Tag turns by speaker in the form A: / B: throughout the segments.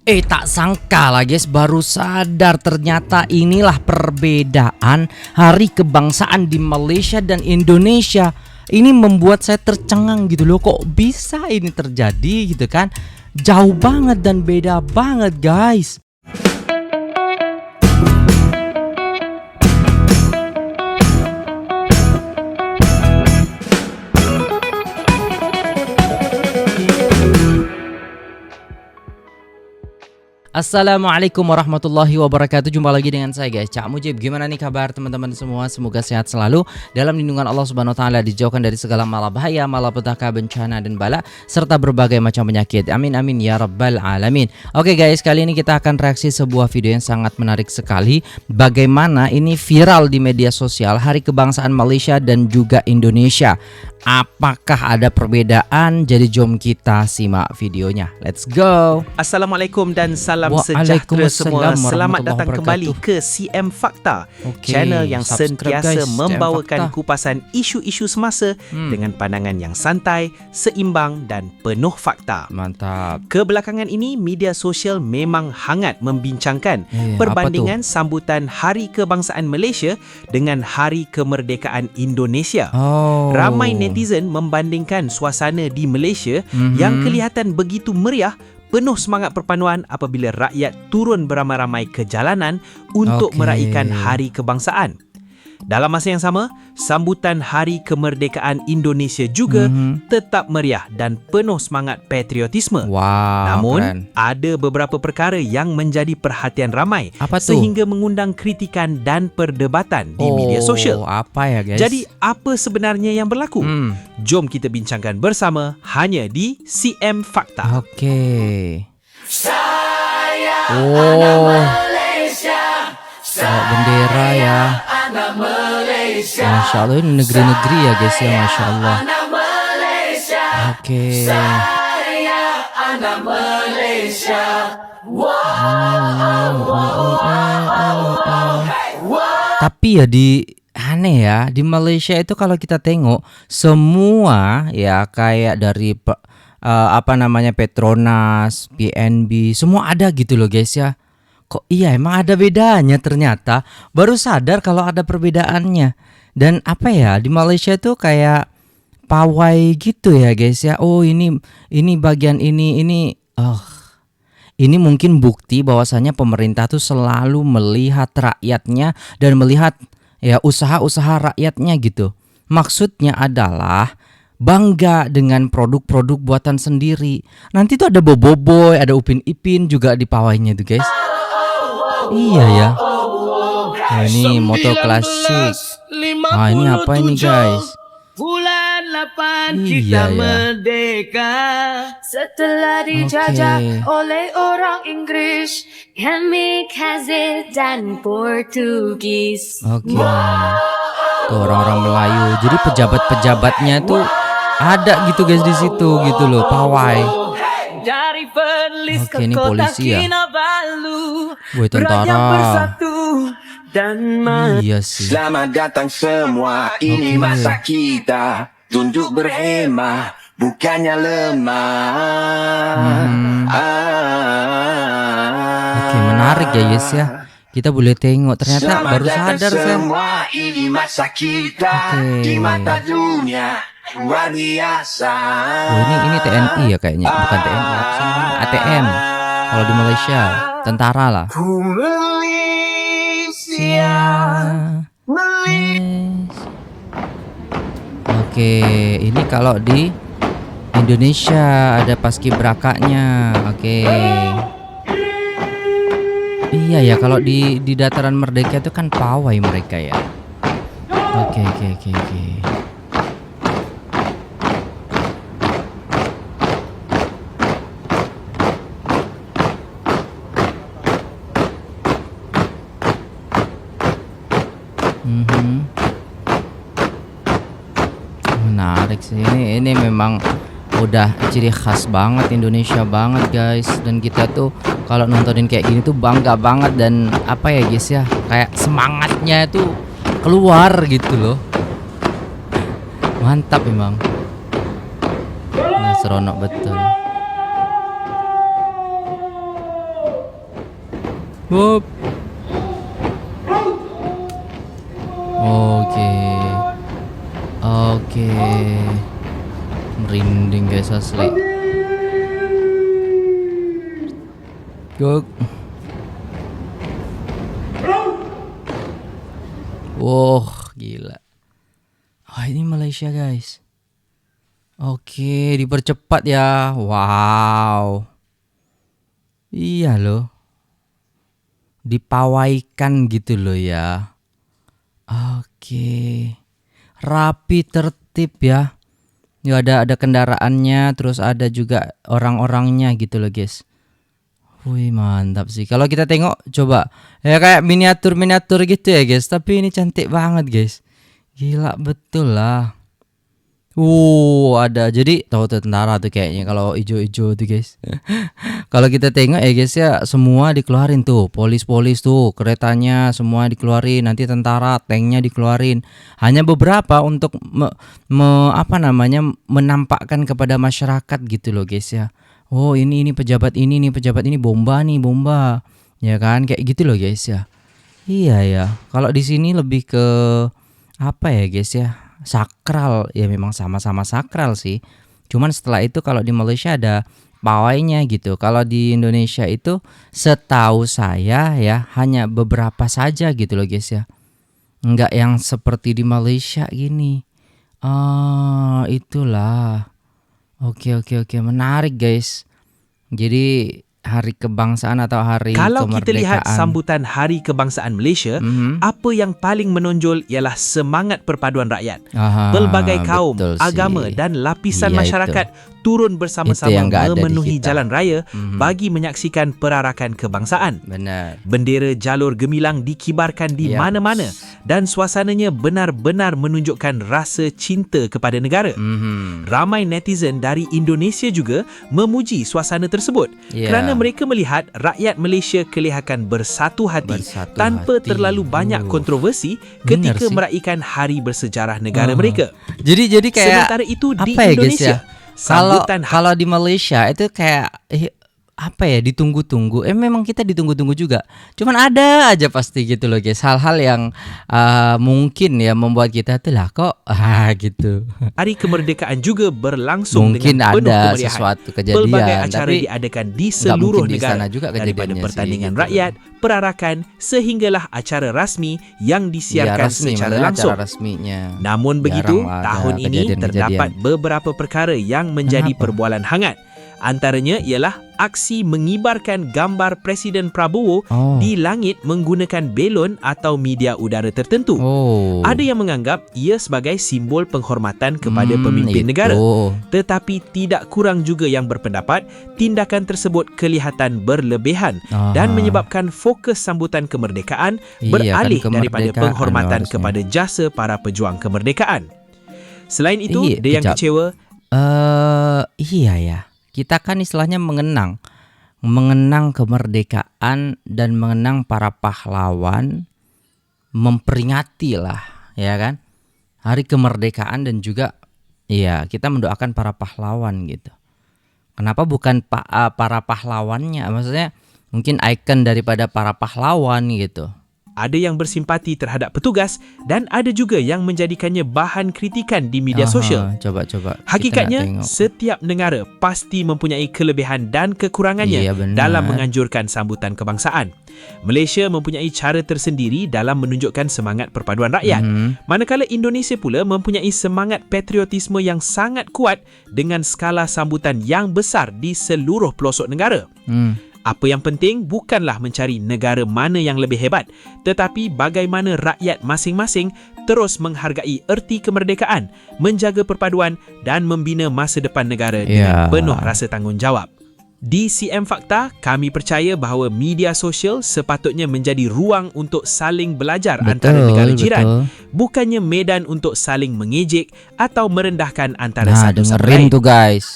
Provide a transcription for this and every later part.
A: Tak sangka lah guys, baru sadar ternyata inilah perbedaan hari kebangsaan di Malaysia dan Indonesia. Ini membuat saya tercengang gitu loh, kok bisa ini terjadi gitu kan. Jauh banget dan beda banget guys. Assalamualaikum warahmatullahi wabarakatuh. Jumpa lagi dengan saya guys, Cak Mujib. Gimana nih kabar teman-teman semua? Semoga sehat selalu dalam lindungan Allah Subhanahu wa taala, dijauhkan dari segala malapetaka, malapetaka, bencana dan bala serta berbagai macam penyakit. Amin amin ya rabbal alamin. Oke guys, kali ini kita akan reaksi sebuah video yang sangat menarik sekali. Bagaimana ini viral di media sosial hari kebangsaan Malaysia dan juga Indonesia. Apakah ada perbedaan? Jadi jom kita simak videonya. Let's go.
B: Assalamualaikum dan salam sejahtera semua. Selamat datang kembali ke CM Fakta, channel yang sentiasa membawakan kupasan isu-isu semasa dengan pandangan yang santai, seimbang dan penuh fakta.
A: Mantap.
B: Kebelakangan ini media sosial memang hangat membincangkan perbandingan sambutan Hari Kebangsaan Malaysia dengan Hari Kemerdekaan Indonesia. Ramai netizen membandingkan suasana di Malaysia yang kelihatan begitu meriah, penuh semangat perpaduan apabila rakyat turun beramai-ramai ke jalanan untuk meraihkan Hari Kebangsaan. Dalam masa yang sama, sambutan Hari Kemerdekaan Indonesia juga tetap meriah dan penuh semangat patriotisme. Namun, ada beberapa perkara yang menjadi perhatian ramai sehingga mengundang kritikan dan perdebatan di media sosial.
A: Apa ya guys?
B: Jadi, apa sebenarnya yang berlaku? Jom kita bincangkan bersama hanya di CM Fakta.
A: Bendera ya. Masya Allah, ini negeri-negeri ya guys ya, Masya Allah. Tapi ya aneh ya, di Malaysia itu kalau kita tengok semua ya kayak dari Petronas, PNB, semua ada gitu loh guys ya. Kok iya emang ada bedanya ternyata. Baru sadar kalau ada perbedaannya. Dan di Malaysia itu kayak pawai gitu ya guys ya. Oh ini bagian ini mungkin bukti bahwasanya pemerintah tuh selalu melihat rakyatnya dan melihat ya usaha-usaha rakyatnya gitu. Maksudnya adalah bangga dengan produk-produk buatan sendiri. Nanti tuh ada Boboiboy, ada Upin Ipin juga di pawainya tuh guys. Iya ya. Ini moto klasik. Ini apa ini guys?
C: Bulan 8 kita merdeka setelah dijajah oleh orang Inggris, kami Khazir dan Portugis.
A: Tuh orang-orang Melayu. Jadi pejabat-pejabatnya tuh ada gitu guys di situ gitu loh, pawai.
C: Dari Perlis ke
A: ini
C: Kota
A: polisi ya.
C: Kinabalu,
A: tentara.
C: bersatu dan
A: Iya sih.
D: Selamat datang semua, ini masa kita tunduk berhemah, bukannya lemah.
A: Menarik ya yes ya. Kita boleh tengok ternyata baru sadar saya.
D: Semua ini masa kita di mata dunia luar biasa.
A: Ini TNI ya kayaknya, bukan TNI, apa sih namanya? ATM. Kalau di Malaysia, tentara lah. Ini kalau di Indonesia ada paskibrakanya. Iya ya, kalau di dataran merdeka itu kan pawai mereka ya. Oke. Menarik sih ini memang udah ciri khas banget Indonesia banget guys. Dan kita tuh kalau nontonin kayak gini tuh bangga banget dan guys ya, kayak semangatnya itu keluar gitu loh. Mantap memang. Seronok betul. Wup. Oke. Oke. Merinding guys asli. Gok. Wah, gila. Wah, ini Malaysia guys. Oke, dipercepat ya. Wow. Iya loh. Dipawaikan gitu loh ya. Oke. Rapi, tertib ya. Ya ada kendaraannya, terus ada juga orang-orangnya gitu loh guys. Wih, mantap sih. Kalau kita tengok coba ya kayak miniatur-miniatur gitu ya guys, tapi ini cantik banget guys. Gila betul lah. Ada. Jadi tahu tentara tuh kayaknya kalau ijo-ijo tuh guys. Kalau kita tengok ya guys ya, semua dikeluarin tuh, polis-polis tuh, keretanya semua dikeluarin, nanti tentara, tanknya dikeluarin. Hanya beberapa untuk menampakkan kepada masyarakat gitu loh guys ya. Oh, ini pejabat ini, nih pejabat ini, bomba nih, bomba. Ya kan, kayak gitu loh guys ya. Iya ya. Kalau di sini lebih ke apa ya guys ya? Sakral, ya memang sama-sama sakral sih. Cuman setelah itu kalau di Malaysia ada pawainya gitu. Kalau di Indonesia itu setahu saya ya hanya beberapa saja gitu loh guys ya. Enggak yang seperti di Malaysia gini. Itulah. Oke, menarik guys. Jadi hari kebangsaan atau hari
B: Kalau
A: kemerdekaan.
B: kita lihat sambutan Hari Kebangsaan Malaysia, apa yang paling menonjol ialah semangat perpaduan rakyat. Pelbagai kaum, agama dan lapisan masyarakat turun bersama-sama memenuhi jalan raya bagi menyaksikan perarakan kebangsaan.
A: Benar.
B: Bendera jalur gemilang dikibarkan di mana-mana dan suasananya benar-benar menunjukkan rasa cinta kepada negara. Ramai netizen dari Indonesia juga memuji suasana tersebut kerana mereka melihat rakyat Malaysia kelihatan bersatu hati tanpa terlalu banyak kontroversi ketika meraihkan hari bersejarah negara mereka.
A: Jadi kayak
B: sementara itu di
A: apa ya,
B: Indonesia,
A: guys ya? Kalau di Malaysia itu kayak apa ya, ditunggu-tunggu. Memang kita ditunggu-tunggu juga. Cuman ada aja pasti gitu loh guys, hal-hal yang mungkin ya membuat kita tuh lah kok gitu.
B: Hari kemerdekaan juga berlangsung
A: mungkin
B: dengan penuh
A: ada
B: kemeriahan.
A: sesuatu kejadian,
B: Pelbagai acara
A: tapi
B: diadakan di seluruh
A: di
B: negara,
A: sana juga
B: daripada pertandingan
A: sih, gitu.
B: rakyat, perarakan, sehinggalah acara rasmi yang disiarkan secara langsung.
A: Resminya.
B: Namun begitu, tahun ini terdapat beberapa perkara yang menjadi perbualan hangat. Antaranya ialah aksi mengibarkan gambar Presiden Prabowo di langit menggunakan belon atau media udara tertentu. Ada yang menganggap ia sebagai simbol penghormatan kepada pemimpin negara. Tetapi tidak kurang juga yang berpendapat tindakan tersebut kelihatan berlebihan dan menyebabkan fokus sambutan kemerdekaan beralih daripada penghormatan kepada jasa para pejuang kemerdekaan. Selain itu, ada yang kecewa.
A: Iya ya. Kita kan istilahnya mengenang kemerdekaan dan mengenang para pahlawan, memperingati lah, ya kan, hari kemerdekaan dan juga ya kita mendoakan para pahlawan gitu. Kenapa bukan para pahlawannya? Maksudnya mungkin ikon daripada para pahlawan gitu.
B: Ada yang bersimpati terhadap petugas dan ada juga yang menjadikannya bahan kritikan di media sosial.
A: Coba.
B: Hakikatnya, setiap negara pasti mempunyai kelebihan dan kekurangannya dalam menganjurkan sambutan kebangsaan. Malaysia mempunyai cara tersendiri dalam menunjukkan semangat perpaduan rakyat. Manakala Indonesia pula mempunyai semangat patriotisme yang sangat kuat dengan skala sambutan yang besar di seluruh pelosok negara. Apa yang penting bukanlah mencari negara mana yang lebih hebat, tetapi bagaimana rakyat masing-masing terus menghargai erti kemerdekaan, menjaga perpaduan dan membina masa depan negara dengan penuh rasa tanggungjawab. Di CM Fakta, kami percaya bahawa media sosial sepatutnya menjadi ruang untuk saling belajar antara negara jiran, bukannya medan untuk saling mengejek atau merendahkan antara satu sama lain.
A: Dengerin tuh guys.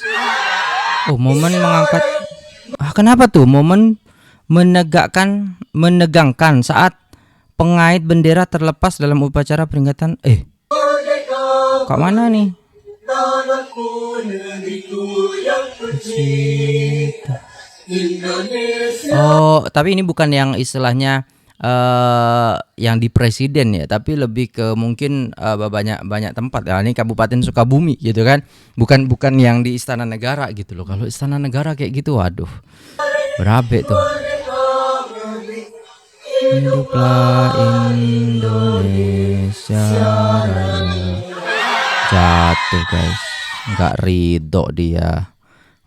A: Momen mengangkat. Kenapa tuh momen menegangkan saat pengait bendera terlepas dalam upacara peringatan kok mana nih? Oh, tapi ini bukan yang istilahnya yang di presiden ya, tapi lebih ke mungkin banyak tempat. Ya, ini Kabupaten Sukabumi gitu kan. Bukan yang di Istana Negara gitu loh. Kalau Istana Negara kayak gitu, waduh. Berabe tuh. Hiduplah Indonesia Raya. Jatuh guys. Nggak ridho dia.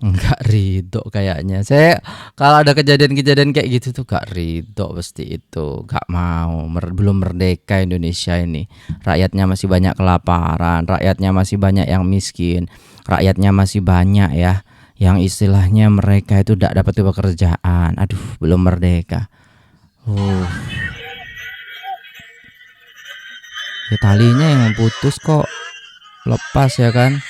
A: Nggak ridho kayaknya. Saya kalau ada kejadian-kejadian kayak gitu tuh nggak ridho pasti itu. Nggak mau. Belum merdeka Indonesia ini. Rakyatnya masih banyak kelaparan. Rakyatnya masih banyak yang miskin. Rakyatnya masih banyak ya yang istilahnya mereka itu tidak dapat pekerjaan. Aduh, belum merdeka. Ya, talinya yang putus kok lepas ya kan.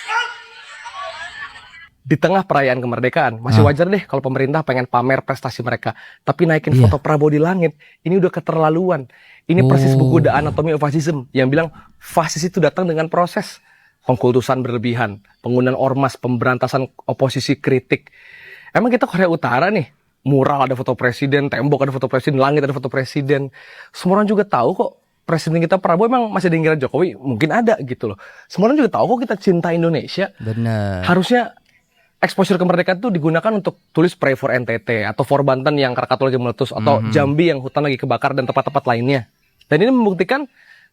E: Di tengah perayaan kemerdekaan masih wajar deh kalau pemerintah pengen pamer prestasi mereka, tapi naikin foto Prabowo di langit ini udah keterlaluan. Ini persis buku The Anatomy of Fascism yang bilang fasis itu datang dengan proses pengkultusan berlebihan, penggunaan ormas, pemberantasan oposisi kritik. Emang kita Korea Utara nih, mural ada foto presiden, tembok ada foto presiden, langit ada foto presiden. Semua orang juga tahu kok presiden kita Prabowo emang masih diinginkan Jokowi, mungkin ada gitu loh. Semua orang juga tahu kok kita cinta Indonesia.
A: Benar.
E: Harusnya exposure kemerdekaan itu digunakan untuk tulis Pray for NTT atau for Banten yang Krakatau lagi meletus atau Jambi yang hutan lagi kebakar dan tempat-tempat lainnya. Dan ini membuktikan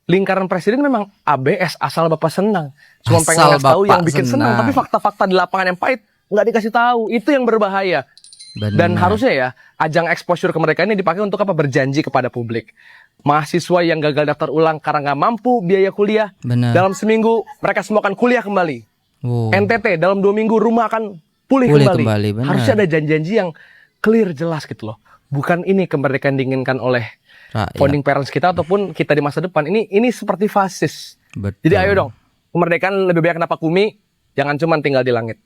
E: lingkaran presiden memang ABS, asal Bapak senang. Cuma pengen tahu yang bikin senang, tapi fakta-fakta di lapangan yang pahit nggak dikasih tahu. Itu yang berbahaya.
A: Benar.
E: Dan harusnya ya, ajang exposure kemerdekaan ini dipakai untuk apa? Berjanji kepada publik. Mahasiswa yang gagal daftar ulang karena nggak mampu biaya kuliah, dalam seminggu mereka semua akan kuliah kembali. NTT dalam 2 minggu rumah akan pulih kembali. Harusnya ada janji-janji yang clear, jelas gitu loh. Bukan ini kemerdekaan diinginkan oleh founding parents kita ataupun kita di masa depan. Ini seperti fasis.
A: Betul.
E: Jadi ayo dong, kemerdekaan lebih banyak napak bumi, jangan cuma tinggal di langit.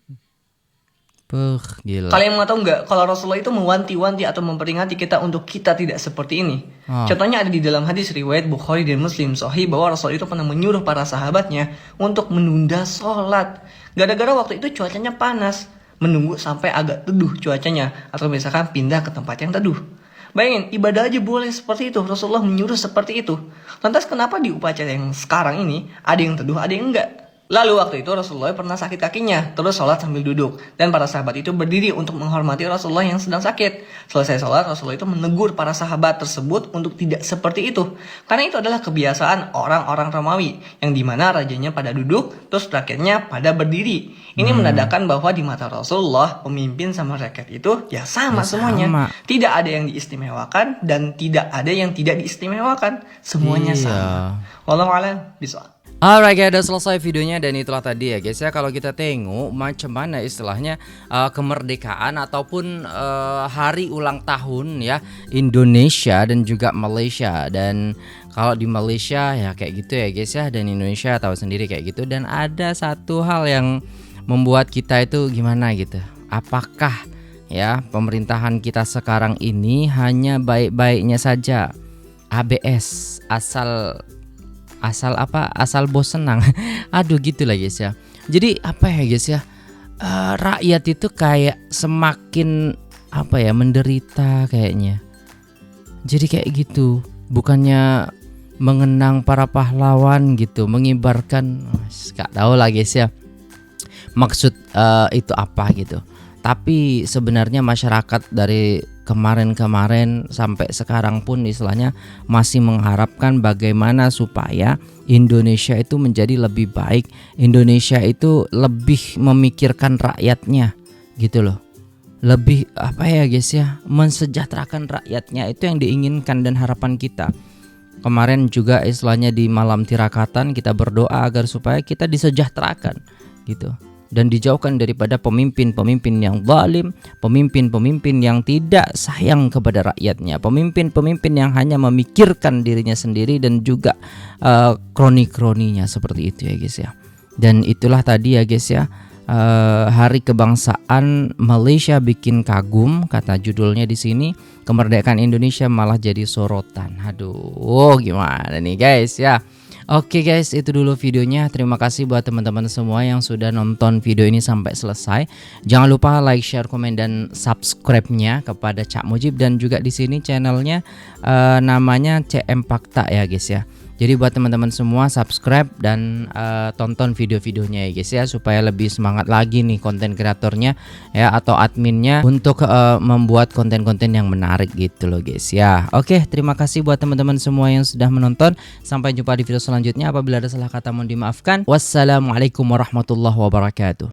A: Gila.
F: Kalian mau tahu nggak kalau Rasulullah itu mewanti-wanti atau memperingati kita untuk kita tidak seperti ini? Contohnya ada di dalam hadis riwayat Bukhari dan Muslim Sahih bahwa Rasul itu pernah menyuruh para sahabatnya untuk menunda sholat. Gara-gara waktu itu cuacanya panas, menunggu sampai agak teduh cuacanya atau misalkan pindah ke tempat yang teduh. Bayangin, ibadah aja boleh seperti itu. Rasulullah menyuruh seperti itu. Lantas kenapa di upacara yang sekarang ini ada yang teduh, ada yang enggak? Lalu waktu itu Rasulullah pernah sakit kakinya, terus sholat sambil duduk. Dan para sahabat itu berdiri untuk menghormati Rasulullah yang sedang sakit. Selesai sholat, Rasulullah itu menegur para sahabat tersebut untuk tidak seperti itu. Karena itu adalah kebiasaan orang-orang Romawi, yang dimana rajanya pada duduk, terus rakyatnya pada berdiri. Ini menandakan bahwa di mata Rasulullah, pemimpin sama rakyat itu ya sama semuanya. Tidak ada yang diistimewakan dan tidak ada yang tidak diistimewakan. Semuanya sama. Wallahu a'lam bishawab.
A: Alright guys, udah selesai videonya dan itulah tadi ya guys ya. Kalau kita tengok macam mana istilahnya kemerdekaan ataupun hari ulang tahun ya Indonesia dan juga Malaysia. Dan kalau di Malaysia ya kayak gitu ya guys ya, dan Indonesia tahu sendiri kayak gitu. Dan ada satu hal yang membuat kita itu gimana gitu, apakah ya pemerintahan kita sekarang ini hanya baik-baiknya saja, ABS, asal bos senang. Aduh gitu lah guys ya. Jadi apa ya guys ya, rakyat itu kayak semakin apa ya, menderita kayaknya. Jadi kayak gitu, bukannya mengenang para pahlawan gitu, mengibarkan, gak tahu lah guys ya maksud itu apa gitu. Tapi sebenarnya masyarakat dari kemarin sampai sekarang pun istilahnya masih mengharapkan bagaimana supaya Indonesia itu menjadi lebih baik, Indonesia itu lebih memikirkan rakyatnya gitu loh. Lebih apa ya guys ya, mensejahterakan rakyatnya, itu yang diinginkan dan harapan kita. Kemarin juga istilahnya di malam tirakatan kita berdoa agar supaya kita disejahterakan gitu, dan dijauhkan daripada pemimpin-pemimpin yang zalim, pemimpin-pemimpin yang tidak sayang kepada rakyatnya, pemimpin-pemimpin yang hanya memikirkan dirinya sendiri dan juga kroni-kroninya, seperti itu ya guys ya. Dan itulah tadi ya guys ya, Hari Kebangsaan Malaysia bikin kagum, kata judulnya di sini. Kemerdekaan Indonesia malah jadi sorotan. Aduh, gimana nih guys ya. Oke guys, itu dulu videonya. Terima kasih buat teman-teman semua yang sudah nonton video ini sampai selesai. Jangan lupa like, share, komen, dan subscribe-nya kepada Cak Mujib. Dan juga di sini channelnya namanya CM Fakta ya guys ya. Jadi buat teman-teman semua subscribe dan tonton video-videonya ya guys ya, supaya lebih semangat lagi nih konten kreatornya ya atau adminnya untuk membuat konten-konten yang menarik gitu loh guys ya. Oke, terima kasih buat teman-teman semua yang sudah menonton. Sampai jumpa di video selanjutnya. Apabila ada salah kata mohon dimaafkan. Wassalamualaikum warahmatullahi wabarakatuh.